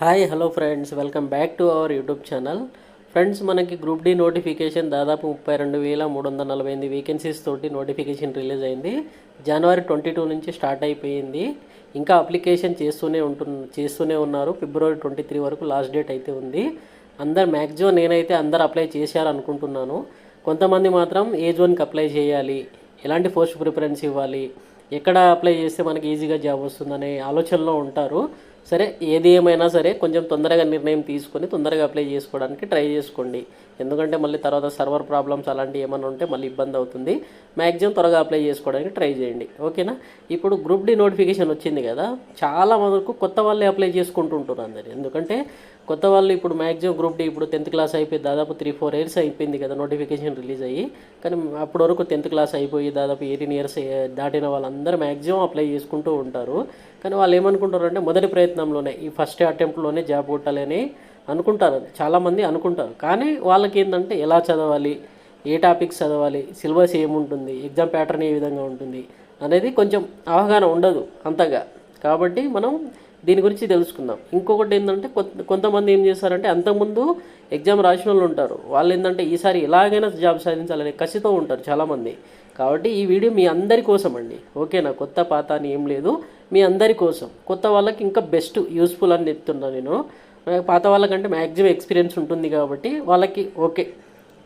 Hi hello friends, welcome back to our YouTube channel. Friends, మనకి group D notification దాదాపు 32,348 vacancies తోటి notification release అయింది. జనవరి 22 నుంచి start అయిపోయింది. ఇంకా అప్లికేషన్ చేస్తూనే ఉన్నారు. ఫిబ్రవరి 23 వరకు లాస్ట్ డేట్ అయితే ఉంది. అందరు మ్యాక్సిమం నేనైతే అందరు అప్లై చేశారనుకుంటున్నాను. కొంతమంది మాత్రం ఏ జోన్కి అప్లై చేయాలి, ఎలాంటి పోస్ట్ ప్రిఫరెన్స్ ఇవ్వాలి, ఎక్కడ అప్లై చేస్తే మనకి ఈజీగా జాబ్ వస్తుందనే ఆలోచనలో ఉంటారు. సరే, ఏది ఏమైనా సరే కొంచెం తొందరగా నిర్ణయం తీసుకొని తొందరగా అప్లై చేసుకోవడానికి ట్రై చేసుకోండి. ఎందుకంటే మళ్ళీ తర్వాత సర్వర్ ప్రాబ్లమ్స్ అలాంటివి ఏమైనా ఉంటే మళ్ళీ ఇబ్బంది అవుతుంది. మ్యాక్సిమం త్వరగా అప్లై చేసుకోవడానికి ట్రై చేయండి, ఓకేనా. ఇప్పుడు గ్రూప్ డి నోటిఫికేషన్ వచ్చింది కదా, చాలా వరకు కొత్త వాళ్ళే అప్లై చేసుకుంటుంటారు అందరు. ఎందుకంటే కొత్త వాళ్ళు ఇప్పుడు మ్యాక్సిమం గ్రూప్ డి ఇప్పుడు 10th క్లాస్ అయిపోయి దాదాపు 3-4 ఇయర్స్ అయిపోయింది కదా నోటిఫికేషన్ రిలీజ్ అయ్యి. కానీ అప్పటి వరకు 10th క్లాస్ అయిపోయి దాదాపు 18 ఇయర్స్ దాటిన వాళ్ళందరూ మ్యాక్సిమం అప్లై చేసుకుంటూ ఉంటారు. కానీ వాళ్ళు ఏమనుకుంటారు అంటే మొదటి ప్రయత్నంలోనే ఈ ఫస్ట్ అటెంప్ట్లోనే జాబ్ కొట్టాలని అనుకుంటారు, చాలామంది అనుకుంటారు. కానీ వాళ్ళకి ఏంటంటే ఎలా చదవాలి, ఏ టాపిక్స్ చదవాలి, సిలబస్ ఏముంటుంది, ఎగ్జామ్ ప్యాటర్న్ ఏ విధంగా ఉంటుంది అనేది కొంచెం అవగాహన ఉండదు అంతగా. కాబట్టి మనం దీని గురించి తెలుసుకుందాం. ఇంకొకటి ఏంటంటే కొంతమంది ఏం చేస్తారంటే అంతకుముందు ఎగ్జామ్ రాసిన వాళ్ళు ఉంటారు. వాళ్ళు ఏంటంటే ఈసారి ఎలాగైనా జాబ్ సాధించాలనే కసితో ఉంటారు చాలామంది. కాబట్టి ఈ వీడియో మీ అందరి కోసం అండి, ఓకేనా. కొత్త పాత అని ఏం లేదు, మీ అందరి కోసం. కొత్త వాళ్ళకి ఇంకా బెస్ట్ యూస్ఫుల్ అని చెప్తున్నా నేను. పాత వాళ్ళకంటే మ్యాక్సిమం ఎక్స్పీరియన్స్ ఉంటుంది కాబట్టి వాళ్ళకి ఓకే.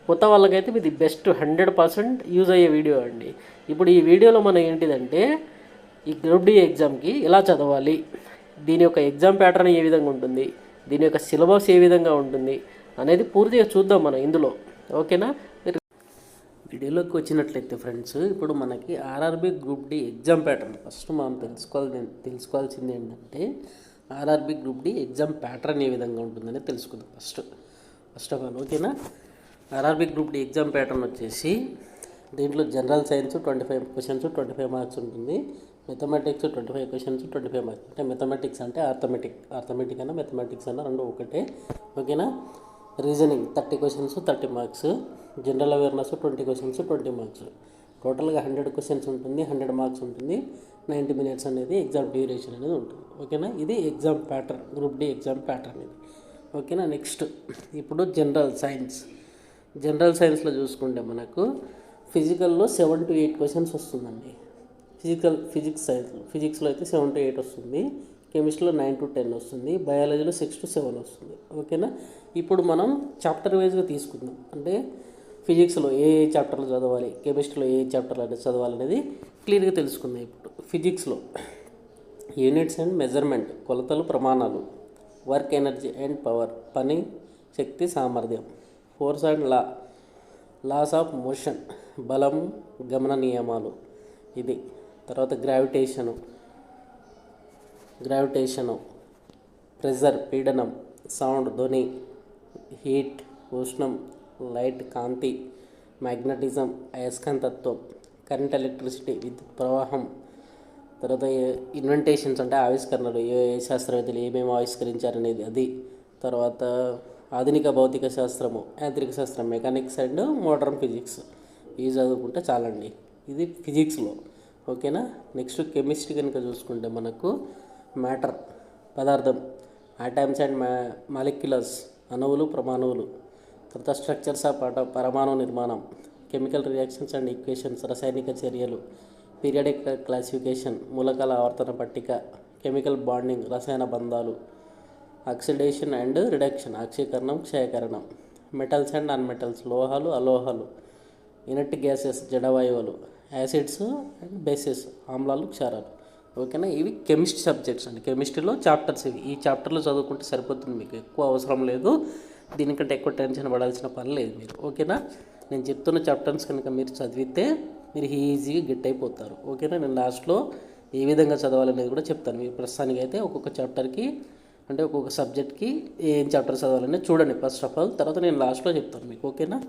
కొత్త వాళ్ళకైతే ఇది బెస్ట్ 100% యూజ్ అయ్యే వీడియో అండి. ఇప్పుడు ఈ వీడియోలో మనం ఏంటిదంటే ఈ గ్రూప్ డి ఎగ్జామ్కి ఎలా చదవాలి, దీని యొక్క ఎగ్జామ్ ప్యాటర్న్ ఏ విధంగా ఉంటుంది, దీని యొక్క సిలబస్ ఏ విధంగా ఉంటుంది అనేది పూర్తిగా చూద్దాం మనం ఇందులో, ఓకేనా. వీడియోలోకి వచ్చినట్లయితే ఫ్రెండ్స్, ఇప్పుడు మనకి RRB group D exam pattern first మనం తెలుసుకోవాల్సింది ఏంటంటే RRB group D exam pattern ఏ విధంగా ఉంటుందని తెలుసుకుందాం ఫస్ట్ ఆఫ్ ఆల్, ఓకేనా. RRB group D exam pattern వచ్చేసి దీంట్లో జనరల్ సైన్స్ 25 క్వశ్చన్స్ 25 మార్క్స్ ఉంటుంది. Mathematics 25 questions 25 marks. అంటే మెథమెటిక్స్ అంటే ఆర్థమెటిక్ అన్న మెథమెటిక్స్ అన్న రెండు ఒకటే, ఓకేనా. Reasoning 30 questions 30 marks. General awareness 20 questions 20 marks. టోటల్గా 100 క్వశ్చన్స్ ఉంటుంది, 100 మార్క్స్ ఉంటుంది. 90 మినిట్స్ అనేది ఎగ్జామ్ డ్యూరేషన్ అనేది ఉంటుంది, ఓకేనా. ఇది exam pattern, group D exam pattern ఇది, ఓకేనా. నెక్స్ట్ ఇప్పుడు జనరల్ సైన్స్లో చూసుకుంటే మనకు ఫిజికల్లో 7 to 8 క్వశ్చన్స్ వస్తుందండి. ఫిజిక్స్లో అయితే 7 to 8 వస్తుంది. కెమిస్ట్రీలో 9 to 10 వస్తుంది. బయాలజీలో 6 to 7 వస్తుంది, ఓకేనా. ఇప్పుడు మనం చాప్టర్ వైజ్గా తీసుకుందాం. అంటే ఫిజిక్స్లో ఏ చాప్టర్లు చదవాలి, కెమిస్ట్రీలో ఏ చాప్టర్లు అనేది చదవాలి అనేది క్లియర్గా తెలుసుకుందాం. ఇప్పుడు ఫిజిక్స్లో యూనిట్స్ అండ్ మెజర్మెంట్, కొలతలు ప్రమాణాలు, వర్క్ ఎనర్జీ అండ్ పవర్, పని శక్తి సామర్థ్యం, force and laws of motion, బలం గమన నియమాలు, ఇది. తర్వాత గ్రావిటేషను, ప్రెజర్ పీడనం, సౌండ్ ధ్వని, హీట్ ఉష్ణం, లైట్ కాంతి, మ్యాగ్నటిజం అయస్కాంతత్వం, కరెంట్ ఎలక్ట్రిసిటీ విద్యుత్ ప్రవాహం. తర్వాత ఇన్వెంటేషన్స్ అంటే ఆవిష్కరణలు, ఏ శాస్త్రవేత్తలు ఏమేమి ఆవిష్కరించారనేది అది. తర్వాత ఆధునిక భౌతిక శాస్త్రము, యాంత్రిక శాస్త్రం, మెకానిక్స్ అండ్ మోడర్న్ ఫిజిక్స్. ఇవి చదువుకుంటే చాలండి, ఇది ఫిజిక్స్లో, ఓకేనా. నెక్స్ట్ కెమిస్ట్రీ కనుక చూసుకుంటే మనకు మ్యాటర్ పదార్థం, ఆటమ్స్ అండ్ మాలిక్యులర్స్ అణువులు పరమాణువులు. తర్వాత స్ట్రక్చర్స్ ఆఫ్ పరమాణు నిర్మాణం, కెమికల్ రియాక్షన్స్ అండ్ ఈక్వేషన్స్ రసాయనిక చర్యలు, పీరియాడిక్ క్లాసిఫికేషన్ మూలకాల ఆవర్తన పట్టిక, కెమికల్ బాండింగ్ రసాయన బంధాలు, ఆక్సిడేషన్ అండ్ రిడక్షన్ ఆక్సీకరణం క్షయకరణం, మెటల్స్ అండ్ నాన్ మెటల్స్ లోహాలు అలోహాలు, ఇనర్ట్ గ్యాసెస్ జడవాయువులు, యాసిడ్స్ అండ్ బేసెస్ ఆమ్లాలు క్షారాలు, ఓకేనా. ఇవి కెమిస్ట్రీ సబ్జెక్ట్స్ అండి. కెమిస్ట్రీలో చాప్టర్స్ ఇవి. ఈ చాప్టర్లో చదువుకుంటే సరిపోతుంది, మీకు ఎక్కువ అవసరం లేదు, దీనికంటే ఎక్కువ టెన్షన్ పడాల్సిన పని లేదు మీరు, ఓకేనా. నేను చెప్తున్న చాప్టర్స్ కనుక మీరు చదివితే మీరు ఈజీగా గెట్ అయిపోతారు, ఓకేనా. నేను లాస్ట్లో ఏ విధంగా చదవాలనేది కూడా చెప్తాను. మీరు ప్రస్తుతానికి అయితే ఒక్కొక్క చాప్టర్కి అంటే ఒక్కొక్క సబ్జెక్ట్కి ఏం చాప్టర్ చదవాలనేది చూడండి ఫస్ట్ ఆఫ్ ఆల్. తర్వాత నేను లాస్ట్లో చెప్తాను మీకు, ఓకేనా.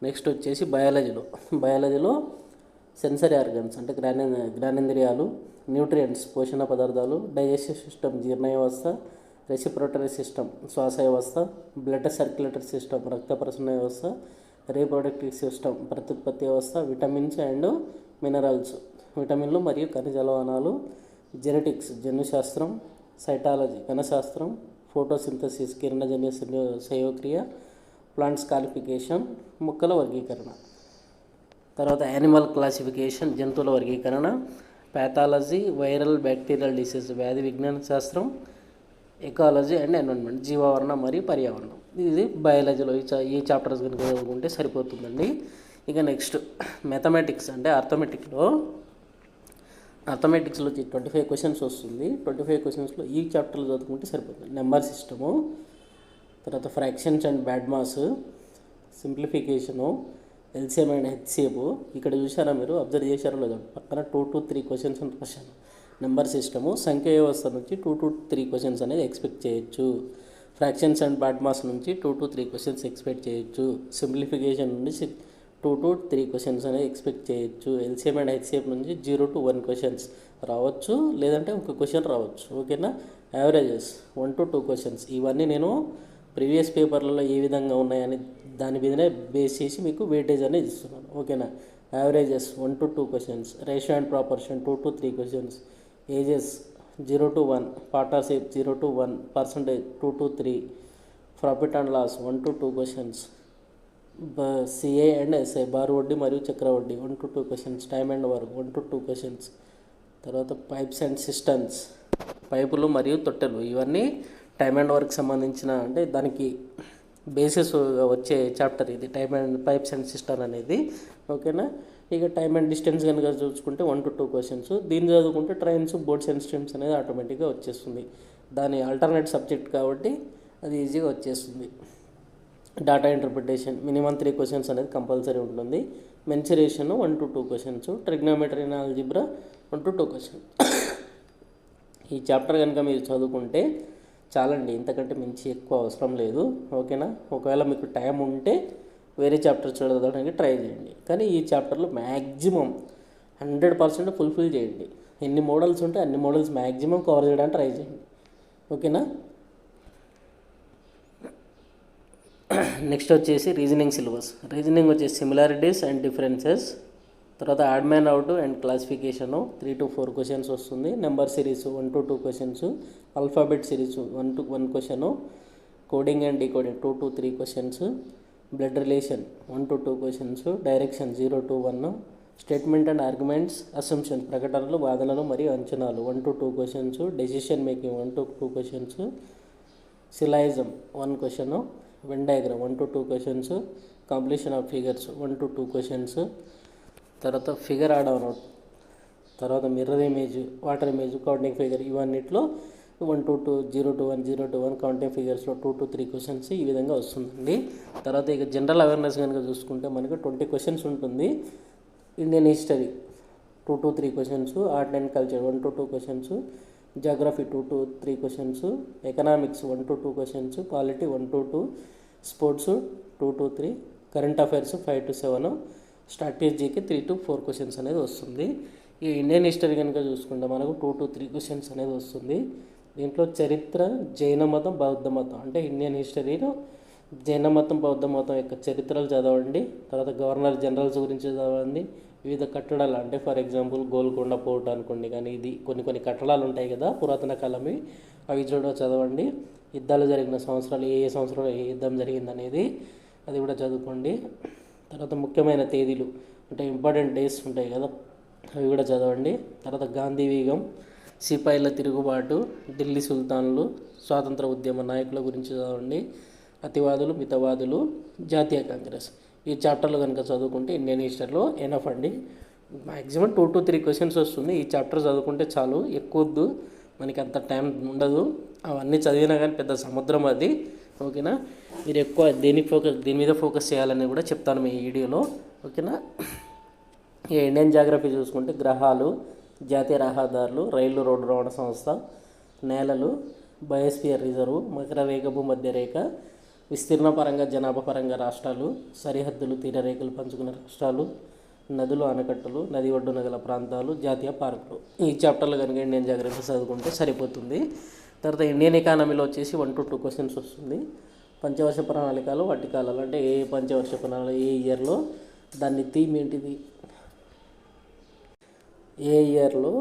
నెక్స్ట్ వచ్చేసి బయాలజీలో సెన్సరీ ఆర్గన్స్ అంటే జ్ఞానేంద్రియాలు, న్యూట్రియంట్స్ పోషణ పదార్థాలు, డైజెస్టివ్ సిస్టమ్ జీర్ణ వ్యవస్థ, రెసిపిరేటరీ సిస్టమ్ శ్వాస వ్యవస్థ, బ్లడ్ సర్క్యులేటరీ సిస్టమ్ రక్త ప్రసరణ వ్యవస్థ, రీప్రొడక్టివ్ సిస్టమ్ ప్రత్యుత్పత్తి వ్యవస్థ, విటమిన్స్ అండ్ మినరల్స్ విటమిన్లు మరియు ఖనిజ లవణాలు, జెనెటిక్స్ జన్యుశాస్త్రం, సైటాలజీ కణశాస్త్రం, ఫోటోసింథసిస్ కిరణజన్య సంయోక్రియ, ప్లాంట్స్ క్వాలిఫికేషన్ మొక్కల వర్గీకరణ. తర్వాత యానిమల్ క్లాసిఫికేషన్ జంతువుల వర్గీకరణ, ప్యాథాలజీ వైరల్ బ్యాక్టీరియల్ డిసీజ్ వ్యాధి విజ్ఞాన శాస్త్రం, ఎకాలజీ అండ్ ఎన్విరాన్మెంట్ జీవావరణ మరియు పర్యావరణం. ఇది బయాలజీలో ఈ చాప్టర్స్ కనుక చదువుకుంటే సరిపోతుందండి. ఇక నెక్స్ట్ మ్యాథమెటిక్స్ అంటే అర్థమెటిక్స్లో 25 క్వశ్చన్స్ వస్తుంది. 25 క్వశ్చన్స్లో ఈ చాప్టర్లో చదువుకుంటే సరిపోతుంది. నెంబర్ సిస్టము, తర్వాత fractions and BODMAS, simplification, LCM and HCF. ఇక్కడ చూసారా మీరు, అబ్జర్వ్ చేశారో లేదో, పక్కన 2 to 3 క్వశ్చన్స్ అని రాశాను. నెంబర్ సిస్టము సంఖ్య వ్యవస్థ నుంచి 2 to 3 క్వశ్చన్స్ అనేది ఎక్స్పెక్ట్ చేయొచ్చు. ఫ్రాక్షన్స్ అండ్ బ్యాడ్ మాస్ నుంచి 2 to 3 క్వశ్చన్స్ ఎక్స్పెక్ట్ చేయొచ్చు. సింప్లిఫికేషన్ నుండి 2 to 3 క్వశ్చన్స్ అనేది ఎక్స్పెక్ట్ చేయొచ్చు. ఎల్సిఎం అండ్ హెచ్సిఎఫ్ నుంచి 0 to 1 క్వశ్చన్స్ రావచ్చు, లేదంటే ఒక క్వశ్చన్ రావచ్చు. ఓకేనా. Averages 1 to 2 questions. ఇవన్నీ నేను ప్రీవియస్ పేపర్లలో ఏ విధంగా ఉన్నాయని దాని మీదనే బేస్ చేసి మీకు వెయిటేజ్ అనేది ఇస్తున్నాను. ఓకేనా. Averages 1 to 2 questions, ratio and proportion 2 to 3 questions, ages 0 to 1, partnership 0 to 1, percentage 2 to 3, profit and loss 1 to 2 questions, CI and SI బార్ వడ్డీ మరియు చక్ర వడ్డీ 1 to 2 questions, time and work 1 to 2 questions. తర్వాత పైప్స్ అండ్ సిస్టమ్స్, పైపులు మరియు తొట్టెలు, ఇవన్నీ time and work సంబంధించిన అంటే దానికి బేసిస్ వచ్చే చాప్టర్ ఇది, time and pipes and system అనేది. ఓకేనా. ఇక టైమ్ అండ్ డిస్టెన్స్ కనుక చూసుకుంటే 1 to 2 క్వశ్చన్స్. దీన్ని చదువుకుంటే ట్రైన్స్, బోర్డ్స్ అండ్ స్ట్రీమ్స్ అనేది ఆటోమేటిక్గా వచ్చేస్తుంది. దాని ఆల్టర్నేట్ సబ్జెక్ట్ కాబట్టి అది ఈజీగా వచ్చేస్తుంది. డేటా ఇంటర్ప్రిటేషన్ మినిమం 3 క్వశ్చన్స్ అనేది కంపల్సరీ ఉంటుంది. Mensuration 1 to 2 questions, trigonometry and algebra 1 to 2 questions. ఈ చాప్టర్ కనుక మీరు చదువుకుంటే చాలండి, ఇంతకంటే మించి ఎక్కువ అవసరం లేదు. ఓకేనా. ఒకవేళ మీకు టైం ఉంటే వేరే చాప్టర్ చదవడానికి ట్రై చేయండి, కానీ ఈ చాప్టర్లో మ్యాక్సిమం 100% ఫుల్ఫిల్ చేయండి. ఎన్ని మోడల్స్ ఉంటే అన్ని మోడల్స్ మ్యాక్సిమం కవర్ చేయడానికి ట్రై చేయండి. ఓకేనా. నెక్స్ట్ వచ్చేసి రీజనింగ్ సిలబస్. రీజనింగ్ వచ్చేసి సిమిలారిటీస్ అండ్ డిఫరెన్సెస్, తర్వాత odd man out and classification 3 to 4 questions వస్తుంది. Number series 1 to 2 questions, alphabet series 1 to 1 question, coding and decoding 2 to 3 questions, blood relation 1 to 2 questions, direction 0 to 1, statement and arguments, assumptions ప్రకటనలు, వాదనలు మరియు అంచనాలు 1 to 2 questions, decision making 1 to 2 questions, syllogism 1 question, Venn diagram 1 to 2 questions, completion of figures 1 to 2 questions, తర్వాత figure odd out, తర్వాత mirror image, water image, counting figure, ఇవన్నిట్లో 1 to 2, 0 to 1, 0 to 1, counting ఫిగర్స్లో 2 to 3 questions ఈ విధంగా వస్తుందండి. తర్వాత ఇక general awareness కనుక చూసుకుంటే మనకు 20 క్వశ్చన్స్ ఉంటుంది. Indian history 2 to 3 questions, art and culture 1 to 2 questions, geography 2 to 3 questions, economics 1 to 2 questions, polity 1 to 2, sports 2 to 3, current affairs 5 to 7, స్ట్రాటజీకి 3 to 4 questions అనేది వస్తుంది. ఈ ఇండియన్ హిస్టరీ కనుక చూసుకుంటే మనకు 2 to 3 క్వశ్చన్స్ అనేది వస్తుంది. దీంట్లో చరిత్ర, జైన మతం, బౌద్ధ మతం, అంటే ఇండియన్ హిస్టరీలో జైన మతం, బౌద్ధ మతం యొక్క చరిత్రలు చదవండి. తర్వాత గవర్నర్ జనరల్స్ గురించి చదవండి. వివిధ కట్టడాలు, అంటే ఫర్ ఎగ్జాంపుల్ గోల్కొండ పోర్ట్ అనుకోండి, కానీ ఇది కొన్ని కట్టడాలు ఉంటాయి కదా పురాతన కాలమే, అవి చదవండి. యుద్ధాలు జరిగిన సంవత్సరాలు, ఏ సంవత్సరంలో ఏ యుద్ధం జరిగిందనేది అది కూడా చదువుకోండి. తర్వాత ముఖ్యమైన తేదీలు, అంటే ఇంపార్టెంట్ డేస్ ఉంటాయి కదా, అవి కూడా చదవండి. తర్వాత గాంధీ వీగం, సిపాయిల తిరుగుబాటు, ఢిల్లీ సుల్తాన్లు, స్వాతంత్ర ఉద్యమ నాయకుల గురించి చదవండి. అతివాదులు, మితవాదులు, జాతీయ కాంగ్రెస్. ఈ చాప్టర్లు కనుక చదువుకుంటే ఇండియన్ హిస్టరీలో ఎనఫ్ అండి. మ్యాక్సిమం 2 to 3 క్వశ్చన్స్ వస్తుంది. ఈ చాప్టర్ చదువుకుంటే చాలు, ఎక్కువ వద్దు, మనకి అంత టైం ఉండదు. అవన్నీ చదివినా కానీ పెద్ద సముద్రం అది. ఓకేనా. మీరు ఎక్కువ దీని మీద ఫోకస్ చేయాలని కూడా చెప్తాను మీ వీడియోలో. ఓకేనా. ఈ ఇండియన్ జాగ్రఫీ చూసుకుంటే గ్రహాలు, జాతీయ రహదారులు, రైళ్లు, రోడ్డు రవాణా సంస్థ, నేలలు, బయోస్ఫియర్ రిజర్వ్, మకర రేఖ, భూమధ్య రేఖ, విస్తీర్ణ పరంగా, జనాభా పరంగా రాష్ట్రాలు, సరిహద్దులు, తీరరేఖలు పంచుకున్న రాష్ట్రాలు, నదులు, ఆనకట్టలు, నది ఒడ్డున గల ప్రాంతాలు, జాతీయ పార్కులు. ఈ చాప్టర్లు కనుక ఇండియన్ జాగ్రఫీ చదువుకుంటే సరిపోతుంది. తర్వాత ఇండియన్ ఎకానమీలో వచ్చేసి 1 to 2 క్వశ్చన్స్ వస్తుంది. పంచవర్ష ప్రణాళికలు, వట్టికాలాలు, అంటే ఏ పంచవర్ష ప్రణాళిక ఏ ఇయర్లో, దాన్ని థీమ్ ఏంటిది, ఏ ఇయర్లో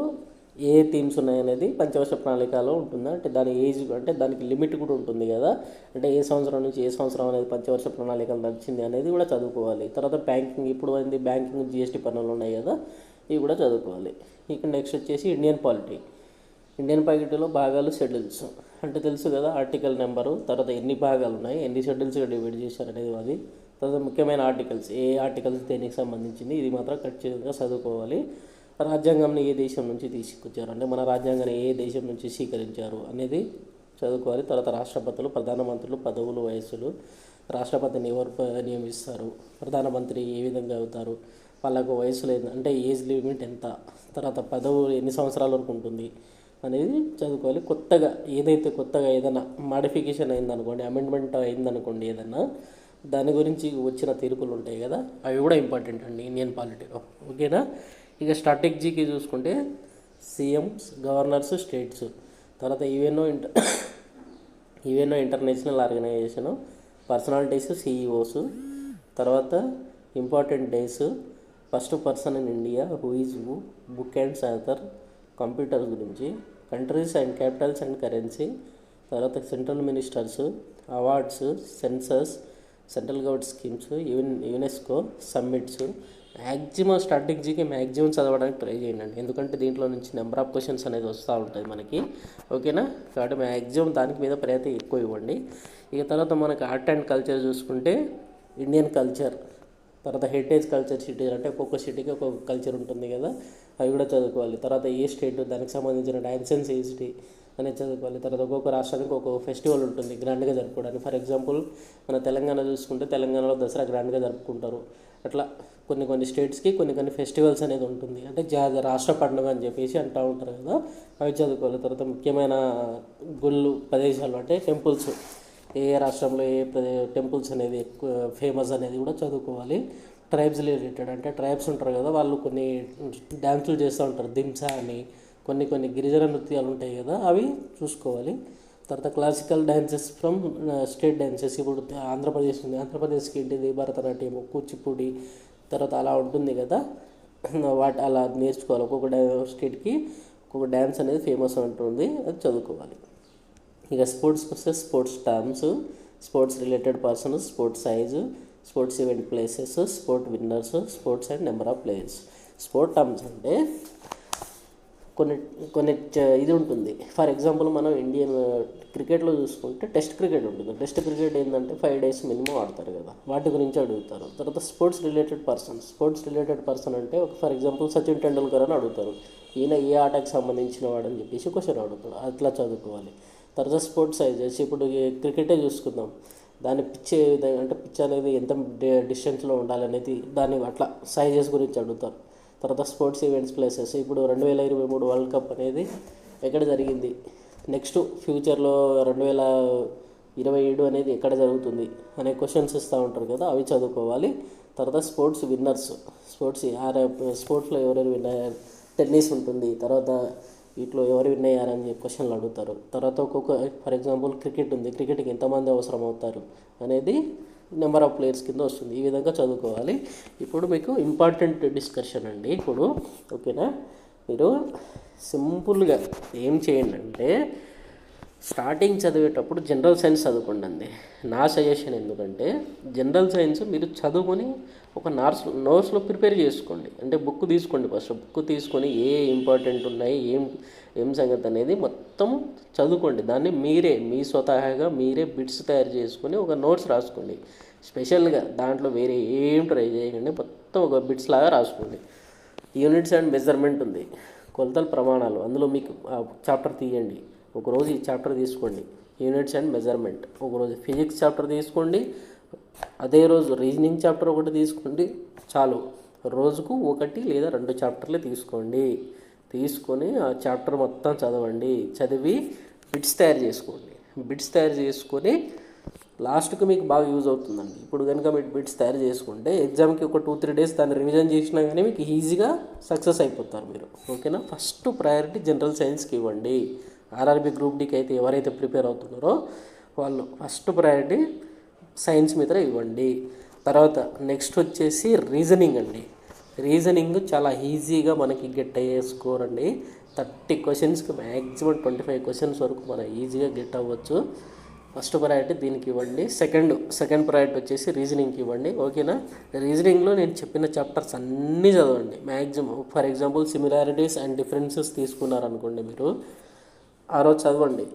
ఏ థీమ్స్ ఉన్నాయనేది పంచవర్ష ప్రణాళికలో ఉంటుంది. అంటే దాని ఏజ్ అంటే దానికి లిమిట్ కూడా ఉంటుంది కదా, అంటే ఏ సంవత్సరం నుంచి ఏ సంవత్సరం అనేది పంచవర్ష ప్రణాళికలు నడిచింది అనేది కూడా చదువుకోవాలి. తర్వాత బ్యాంకింగ్, ఇప్పుడు అయింది బ్యాంకింగ్ జిఎస్టీ పన్నులు ఉన్నాయి కదా, ఇవి కూడా చదువుకోవాలి. ఇక నెక్స్ట్ వచ్చేసి ఇండియన్ పాలిటీ. ఇండియన్ పాలిటీలో భాగాలు, షెడ్యూల్స్ అంటే తెలుసు కదా, ఆర్టికల్ నెంబరు, తర్వాత ఎన్ని భాగాలు ఉన్నాయి, ఎన్ని షెడ్యూల్స్గా డివైడ్ చేశారు అనేది అది. తర్వాత ముఖ్యమైన ఆర్టికల్స్, ఏ ఆర్టికల్స్ దేనికి సంబంధించింది, ఇది మాత్రం ఖచ్చితంగా చదువుకోవాలి. రాజ్యాంగంని ఏ దేశం నుంచి తీసుకొచ్చారు, అంటే మన రాజ్యాంగాన్ని ఏ దేశం నుంచి స్వీకరించారు అనేది చదువుకోవాలి. తర్వాత రాష్ట్రపతులు, ప్రధానమంత్రులు పదవులు, వయస్సులు, రాష్ట్రపతిని ఎవరు నియమిస్తారు, ప్రధానమంత్రి ఏ విధంగా అవుతారు, వాళ్ళకు వయసు లేదు అంటే ఏజ్ లిమిట్ ఎంత, తర్వాత పదవు ఎన్ని సంవత్సరాల వరకు ఉంటుంది అనేది చదువుకోవాలి. కొత్తగా ఏదైనా మాడిఫికేషన్ అయిందనుకోండి, అమెండ్మెంట్ అయిందనుకోండి ఏదన్నా, దాని గురించి వచ్చిన తీర్పులు ఉంటాయి కదా, అవి కూడా ఇంపార్టెంట్ అండి ఇండియన్ పాలిటీలో. ఓకేనా. ఇక స్ట్రాటజీకి చూసుకుంటే సీఎంస్, గవర్నర్స్, స్టేట్స్, తర్వాత ఈవెనో ఇంటర్నేషనల్ ఆర్గనైజేషను, పర్సనాలిటీస్, సిఇఓస్, తర్వాత important days, first person in India, who is who, book and author, computer గురించి, countries and capitals and currency, తర్వాత central ministers, awards, census, central government schemes, UNESCO, summits. స్ట్రాటజీకి maximum చదవడానికి try చేయండి, ఎందుకంటే దీంట్లో నుంచి number of questions అనేది వస్తూ ఉంటుంది మనకి. ఓకేనా. కాబట్టి మ్యాక్సిమం దానికి మీద ప్రయత్నం ఎక్కువ ఇవ్వండి. ఇక తర్వాత మనకి ఆర్ట్ అండ్ కల్చర్ చూసుకుంటే ఇండియన్ కల్చర్, తర్వాత హెరిటేజ్ కల్చర్ సిటీ, అంటే ఒక్కొక్క సిటీకి ఒక్కొక్క కల్చర్ ఉంటుంది కదా, అవి కూడా చదువుకోవాలి. తర్వాత ఏ స్టేట్ దానికి సంబంధించిన డాన్సెన్స్ హిస్టరీ అనేది చదువుకోవాలి. తర్వాత ఒక్కొక్క రాష్ట్రానికి ఒక్కొక్క ఫెస్టివల్ ఉంటుంది గ్రాండ్గా జరుపుకోవడానికి. ఫర్ ఎగ్జాంపుల్ మన తెలంగాణ చూసుకుంటే తెలంగాణలో దసరా గ్రాండ్గా జరుపుకుంటారు. అట్లా కొన్ని స్టేట్స్కి కొన్ని ఫెస్టివల్స్ అనేది ఉంటుంది, అంటే రాష్ట్ర పండుగ అని చెప్పేసి అంటూ ఉంటారు కదా, అవి చదువుకోవాలి. తర్వాత ముఖ్యమైన గుళ్ళు, ప్రదేశాలు అంటే టెంపుల్స్, ఏ రాష్ట్రంలో ఏ టెంపుల్స్ అనేది ఎక్కువ ఫేమస్ అనేది కూడా చదువుకోవాలి. ట్రైబ్స్ రిలేటెడ్ అంటే ట్రైబ్స్ ఉంటారు కదా, వాళ్ళు కొన్ని డ్యాన్సులు చేస్తూ ఉంటారు, దింసా అని, కొన్ని గిరిజన నృత్యాలు ఉంటాయి కదా, అవి చూసుకోవాలి. తర్వాత classical dances from state dances, ఇప్పుడు ఆంధ్రప్రదేశ్ ఉంది, ఆంధ్రప్రదేశ్కి ఏంటిది భరతనాట్యం, కూచిపూడి, తర్వాత అలా ఉంటుంది కదా, అలా నేర్చుకోవాలి. ఒక్కొక్క స్టేట్కి ఒక్కొక్క డ్యాన్స్ అనేది ఫేమస్ ఉంటుంది, అది చదువుకోవాలి. ఇక స్పోర్ట్స్కి వస్తే sports terms, sports related persons, sports size, sports event places, sport winners, sports and number of players. Sport terms అంటే కొన్ని ఇది ఉంటుంది. ఫర్ ఎగ్జాంపుల్ మనం ఇండియన్ క్రికెట్లో చూసుకుంటే టెస్ట్ క్రికెట్ ఉంటుంది. టెస్ట్ క్రికెట్ ఏంటంటే 5 days మినిమం ఆడతారు కదా, వాటి గురించి అడుగుతారు. తర్వాత స్పోర్ట్స్ రిలేటెడ్ పర్సన్ అంటే ఫర్ ఎగ్జాంపుల్ సచిన్ టెండూల్కర్ అని అడుగుతారు, ఈయన ఏ ఆటకు సంబంధించిన వాడు అని చెప్పేసి క్వశ్చన్ అడుగుతారు, అట్లా చదువుకోవాలి. తర్వాత స్పోర్ట్స్ సైజెస్, ఇప్పుడు క్రికెటే చూసుకుందాం, దాని పిచ్ ఏ విధంగా అంటే పిచ్ అనేది ఎంత డిస్టెన్స్లో ఉండాలనేది దాన్ని అట్లా సైజెస్ గురించి అడుగుతారు. తర్వాత స్పోర్ట్స్ ఈవెంట్స్ ప్లేసెస్, ఇప్పుడు 2023 వరల్డ్ కప్ అనేది ఎక్కడ జరిగింది, నెక్స్ట్ ఫ్యూచర్లో 2027 అనేది ఎక్కడ జరుగుతుంది అనే క్వశ్చన్స్ ఇస్తూ ఉంటారు కదా, అవి చదువుకోవాలి. తర్వాత స్పోర్ట్స్ విన్నర్స్, స్పోర్ట్స్లో ఎవరెవరు విన్ అయ్యారు, టెన్నిస్ ఉంటుంది, తర్వాత వీటిలో ఎవరు విన్ అయ్యారని చెప్పి క్వశ్చన్లు అడుగుతారు. తర్వాత ఫర్ ఎగ్జాంపుల్ క్రికెట్ ఉంది, క్రికెట్కి ఎంతమంది అవసరం అవుతారు అనేది నెంబర్ ఆఫ్ ప్లేయర్స్ కింద వస్తుంది. ఈ విధంగా చదువుకోవాలి. ఇప్పుడు మీకు ఇంపార్టెంట్ డిస్కషన్ అండి ఇప్పుడు. ఓకేనా. మీరు సింపుల్గా ఏం చేయండి అంటే స్టార్టింగ్ చదివేటప్పుడు జనరల్ సైన్స్ చదువుకోండి అండి, నా సజెషన్. ఎందుకంటే జనరల్ సైన్స్ మీరు చదువుకొని ఒక నోట్స్లో ప్రిపేర్ చేసుకోండి, అంటే బుక్ తీసుకోండి. ఫస్ట్ బుక్ తీసుకొని ఏ ఇంపార్టెంట్ ఉన్నాయి, ఏం సంగతి అనేది మొత్తం చదువుకోండి. దాన్ని మీ స్వతహాగా బిట్స్ తయారు చేసుకొని ఒక నోట్స్ రాసుకోండి. స్పెషల్గా దాంట్లో వేరే ఏం ట్రై చేయకండి, మొత్తం ఒక బిట్స్ లాగా రాసుకోండి. యూనిట్స్ అండ్ మెజర్మెంట్ ఉంది, కొలతల ప్రమాణాలు, అందులో మీకు చాప్టర్ తీయండి. ఒకరోజు ఈ చాప్టర్ తీసుకోండి, యూనిట్స్ అండ్ మెజర్మెంట్. ఒకరోజు ఫిజిక్స్ చాప్టర్ తీసుకోండి, అదే రోజు రీజనింగ్ చాప్టర్ ఒకటి తీసుకోండి, చాలు. రోజుకు 1 లేదా 2 చాప్టర్లే తీసుకొని ఆ చాప్టర్ మొత్తం చదివి బిట్స్ తయారు చేసుకొని లాస్ట్కి మీకు బాగా యూజ్ అవుతుందండి. ఇప్పుడు కనుక మీరు బిట్స్ తయారు చేసుకుంటే ఎగ్జామ్కి ఒక 2-3 days దాన్ని రివిజన్ చేసినా కానీ మీకు ఈజీగా సక్సెస్ అయిపోతారు మీరు. ఓకేనా. ఫస్ట్ ప్రయారిటీ జనరల్ సైన్స్కి ఇవ్వండి. ఆర్ఆర్బీ గ్రూప్ డీకి అయితే ఎవరైతే ప్రిపేర్ అవుతున్నారో వాళ్ళు ఫస్ట్ ప్రయారిటీ సైన్స్ మీద ఇవ్వండి. తర్వాత నెక్స్ట్ వచ్చేసి రీజనింగ్ అండి. రీజనింగ్ చాలా ఈజీగా మనకి గెట్ అయ్యే స్కోర్ అండి. 30 క్వశ్చన్స్కి మ్యాక్సిమం 25 క్వశ్చన్స్ వరకు మనం ఈజీగా గెట్ అవ్వచ్చు. ఫస్ట్ ప్రయారిటీ దీనికి ఇవ్వండి. సెకండ్ ప్రయారిటీ వచ్చేసి రీజనింగ్కి ఇవ్వండి. ఓకేనా? రీజనింగ్లో నేను చెప్పిన చాప్టర్స్ అన్నీ చదవండి maximum. For example similarities and differences తీసుకున్నారనుకోండి, మీరు ఆ రోజు చదవండి.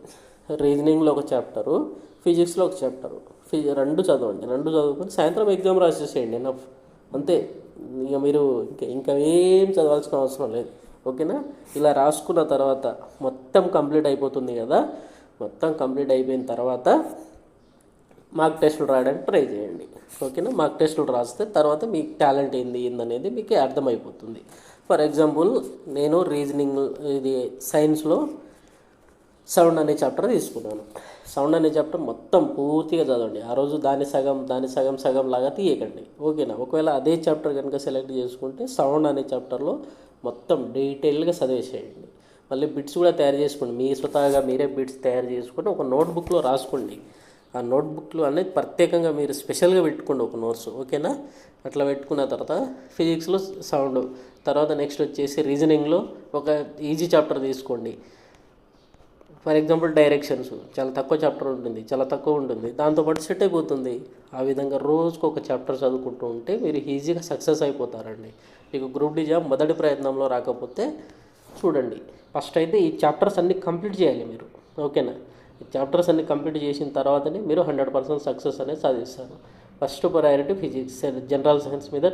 రీజనింగ్లో ఒక చాప్టరు, ఫిజిక్స్లో ఒక చాప్టరు, రెండు చదవండి. రెండు చదువుకొని సాయంత్రం ఎగ్జామ్ రాసేసేయండి. ఎనఫ్, అంతే. ఇక మీరు ఇంకా ఏం చదవాల్సిన అవసరం లేదు. ఓకేనా? ఇలా రాసుకున్న తర్వాత మొత్తం కంప్లీట్ అయిపోతుంది కదా. మొత్తం కంప్లీట్ అయిపోయిన తర్వాత మార్క్ టెస్టులు రాయడానికి ట్రై చేయండి. ఓకేనా? మార్క్ టెస్టులు రాస్తే తర్వాత మీ టాలెంట్ ఏందనేది మీకు అర్థమైపోతుంది. ఫర్ ఎగ్జాంపుల్ నేను రీజనింగ్ ఇది సైన్స్లో సౌండ్ అనే చాప్టర్ తీసుకున్నాను. సౌండ్ అనే చాప్టర్ మొత్తం పూర్తిగా చదవండి. ఆ రోజు దాని సగం లాగా తీయకండి. ఓకేనా? ఒకవేళ అదే చాప్టర్ కనుక సెలెక్ట్ చేసుకుంటే సౌండ్ అనే చాప్టర్లో మొత్తం డీటెయిల్గా చదివేసేయండి. మళ్ళీ బిట్స్ కూడా తయారు చేసుకోండి. మీ స్వతహాగా మీరే బిట్స్ తయారు చేసుకొని ఒక నోట్బుక్లో రాసుకోండి. ఆ నోట్బుక్లో అనేది ప్రత్యేకంగా మీరు స్పెషల్గా పెట్టుకోండి ఒక నోట్స్. ఓకేనా? అట్లా పెట్టుకున్న తర్వాత ఫిజిక్స్లో సౌండ్, తర్వాత నెక్స్ట్ వచ్చేసి రీజనింగ్లో ఒక ఈజీ చాప్టర్ తీసుకోండి. ఫర్ ఎగ్జాంపుల్ డైరెక్షన్స్ చాలా తక్కువ ఉంటుంది, దాంతోపాటు సెట్ అయిపోతుంది. ఆ విధంగా రోజుకు ఒక చాప్టర్ చదువుకుంటూ ఉంటే మీరు ఈజీగా సక్సెస్ అయిపోతారండి. మీకు గ్రూప్ డి జాబ్ మొదటి ప్రయత్నంలో రాకపోతే చూడండి, ఫస్ట్ అయితే ఈ చాప్టర్స్ అన్నీ కంప్లీట్ చేయాలి మీరు. ఓకేనా? ఈ చాప్టర్స్ అన్నీ కంప్లీట్ చేసిన తర్వాతనే మీరు 100% సక్సెస్ అనేది సాధిస్తారు. First priority physics, general science మీద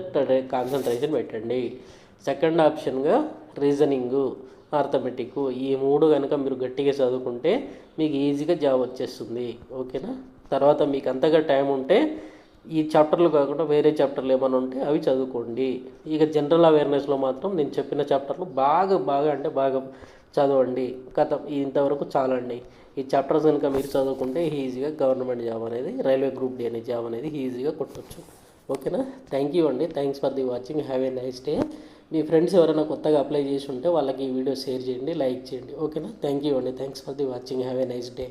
కాన్సన్ట్రేషన్ పెట్టండి. సెకండ్ ఆప్షన్గా రీజనింగు, ఆర్థమెటిక్, ఈ మూడు కనుక మీరు గట్టిగా చదువుకుంటే మీకు ఈజీగా జాబ్ వచ్చేస్తుంది. ఓకేనా? తర్వాత మీకు అంతగా టైం ఉంటే ఈ చాప్టర్లు కాకుండా వేరే చాప్టర్లు ఏమైనా ఉంటే అవి చదువుకోండి. ఇక జనరల్ అవేర్నెస్లో మాత్రం నేను చెప్పిన చాప్టర్లు బాగా చదవండి. ఇంతవరకు చాలండి. ఈ చాప్టర్స్ కనుక మీరు చదువుకుంటే ఈజీగా గవర్నమెంట్ జాబ్ అనేది, రైల్వే గ్రూప్ డి అనే జాబ్ అనేది ఈజీగా కొట్టవచ్చు. ఓకేనా? థ్యాంక్ యూ అండి. Thanks for the watching. Have a nice day. Me friends ఎవరైనా కొత్తగా అప్లై చేసి ఉంటే వాళ్ళకి ఈ వీడియో షేర్ చేయండి, లైక్ చేయండి. ఓకేనా? థ్యాంక్ యూ అండి. Thanks for the watching. Have a nice day.